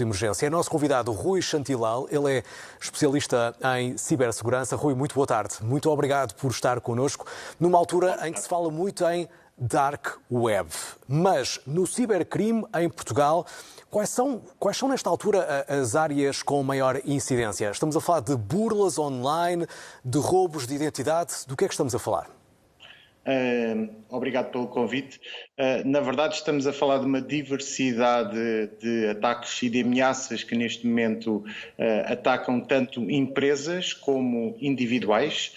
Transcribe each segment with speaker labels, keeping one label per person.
Speaker 1: de emergência. É nosso convidado Rui Chantilal, ele é especialista em cibersegurança. Rui, muito boa tarde. Muito obrigado por estar connosco numa altura em que se fala muito em Dark Web. Mas no cibercrime em Portugal, quais são nesta altura as áreas com maior incidência? Estamos a falar de burlas online, de roubos de identidade, do que é que estamos a falar?
Speaker 2: Obrigado pelo convite. Na verdade, estamos a falar de uma diversidade de ataques e de ameaças que neste momento atacam tanto empresas como individuais.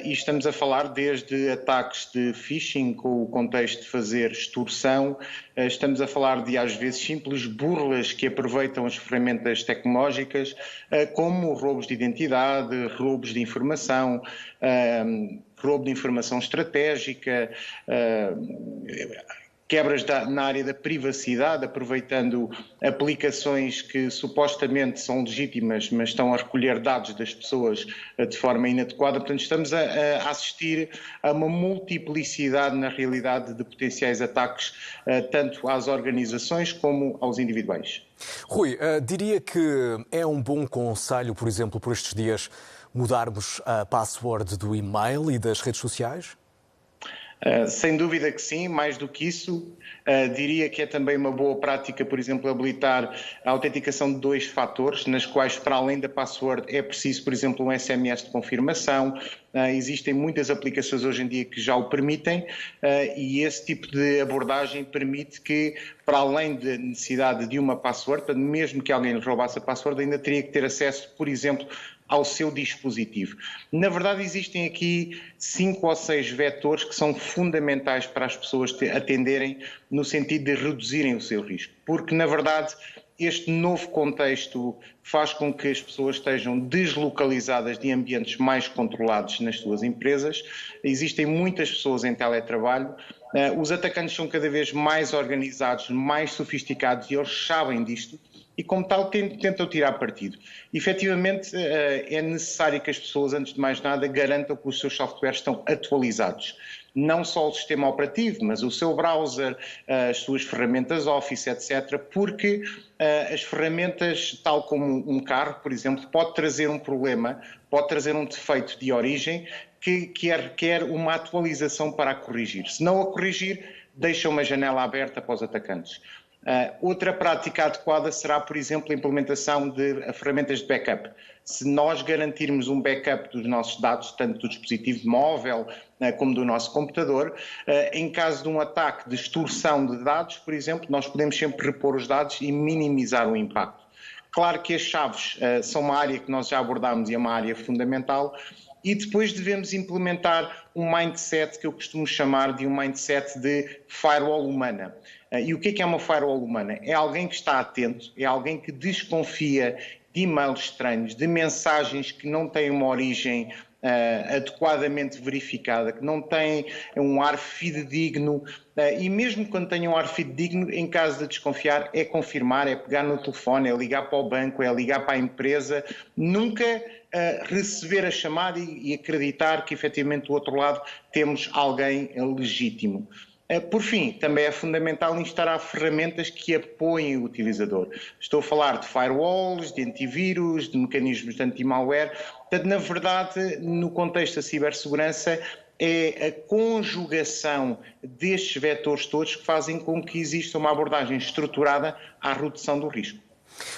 Speaker 2: E estamos a falar desde ataques de phishing, com o contexto de fazer extorsão, estamos a falar de, às vezes, simples burlas que aproveitam as ferramentas tecnológicas, como roubos de identidade, roubos de informação, roubo de informação estratégica, quebras na área da privacidade, aproveitando aplicações que supostamente são legítimas, mas estão a recolher dados das pessoas de forma inadequada. Portanto, estamos a assistir a uma multiplicidade, na realidade, de potenciais ataques, tanto às organizações como aos individuais.
Speaker 1: Rui, diria que é um bom conselho, por exemplo, por estes dias, mudarmos a password do e-mail e das redes sociais?
Speaker 2: Sem dúvida que sim, mais do que isso, diria que é também uma boa prática, por exemplo, habilitar a autenticação de 2 fatores, nas quais, para além da password, é preciso, por exemplo, um SMS de confirmação. Existem muitas aplicações hoje em dia que já o permitem, e esse tipo de abordagem permite que, para além da necessidade de uma password, mesmo que alguém lhe roubasse a password, ainda teria que ter acesso, por exemplo, ao seu dispositivo. Na verdade, existem aqui 5 ou 6 vetores que são fundamentais para as pessoas atenderem, no sentido de reduzirem o seu risco. Porque, na verdade, este novo contexto faz com que as pessoas estejam deslocalizadas de ambientes mais controlados nas suas empresas. Existem muitas pessoas em teletrabalho. Os atacantes são cada vez mais organizados, mais sofisticados, e eles sabem disto. E, como tal, tentam tirar partido. Efetivamente, é necessário que as pessoas, antes de mais nada, garantam que os seus softwares estão atualizados. Não só o sistema operativo, mas o seu browser, as suas ferramentas Office, etc. Porque as ferramentas, tal como um carro, por exemplo, pode trazer um problema, pode trazer um defeito de origem que quer uma atualização para a corrigir. Se não a corrigir, deixa uma janela aberta para os atacantes. Outra prática adequada será, por exemplo, a implementação de ferramentas de backup. Se nós garantirmos um backup dos nossos dados, tanto do dispositivo móvel como do nosso computador, em caso de um ataque de extorsão de dados, por exemplo, nós podemos sempre repor os dados e minimizar o impacto. Claro que as chaves são uma área que nós já abordámos e é uma área fundamental. E depois devemos implementar um mindset que eu costumo chamar de um mindset de firewall humana. E o que é uma firewall humana? É alguém que está atento, é alguém que desconfia de e-mails estranhos, de mensagens que não têm uma origem adequadamente verificada, que não têm um ar fidedigno, e mesmo quando tenham um ar fidedigno, em caso de desconfiar, é confirmar, é pegar no telefone, é ligar para o banco, é ligar para a empresa, nunca receber a chamada e acreditar que efetivamente do outro lado temos alguém legítimo. Por fim, também é fundamental instalar ferramentas que apoiem o utilizador. Estou a falar de firewalls, de antivírus, de mecanismos de anti-malware. Portanto, na verdade, no contexto da cibersegurança, é a conjugação destes vetores todos que fazem com que exista uma abordagem estruturada à redução do risco.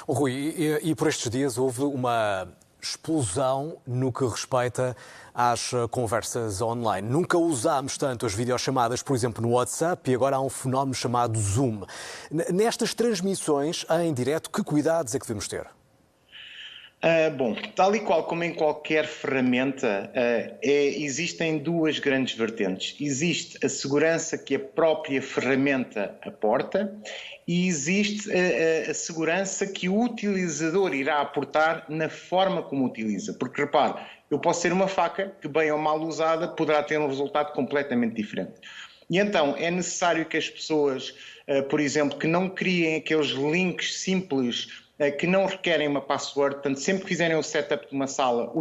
Speaker 1: Rui, e por estes dias houve uma explosão no que respeita às conversas online. Nunca usámos tanto as videochamadas, por exemplo, no WhatsApp, e agora há um fenómeno chamado Zoom. Nestas transmissões em direto, que cuidados é que devemos ter?
Speaker 2: Bom, tal e qual como em qualquer ferramenta, existem 2 grandes vertentes. Existe a segurança que a própria ferramenta aporta e existe a segurança que o utilizador irá aportar na forma como utiliza. Porque, repare, eu posso ter uma faca que, bem ou mal usada, poderá ter um resultado completamente diferente. E então é necessário que as pessoas, por exemplo, que não criem aqueles links simples que não requerem uma password. Portanto, sempre que fizerem o setup de uma sala,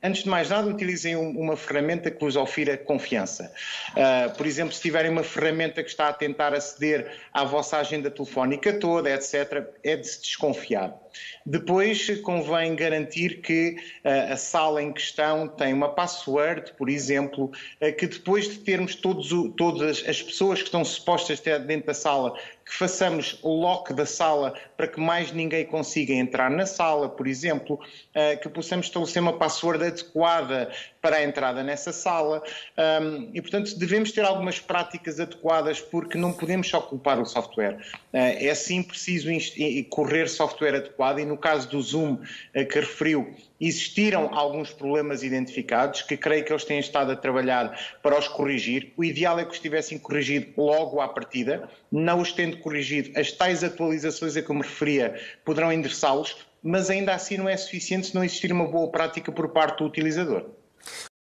Speaker 2: antes de mais nada, utilizem uma ferramenta que vos ofira confiança. Por exemplo, se tiverem uma ferramenta que está a tentar aceder à vossa agenda telefónica toda, etc., é de se desconfiar. Depois, convém garantir que a sala em questão tem uma password, por exemplo, que depois de termos todas as pessoas que estão supostas dentro da sala, que façamos o lock da sala para que mais ninguém consiga entrar na sala, por exemplo, que possamos estabelecer uma password adequada para a entrada nessa sala e, portanto, devemos ter algumas práticas adequadas porque não podemos só culpar o software. É sim preciso correr software adequado e, no caso do Zoom que referiu, existiram alguns problemas identificados que creio que eles têm estado a trabalhar para os corrigir. O ideal é que os tivessem corrigido logo à partida. Não os tendo corrigido, as tais atualizações a que eu me referia poderão endereçá-los, mas ainda assim não é suficiente se não existir uma boa prática por parte do utilizador.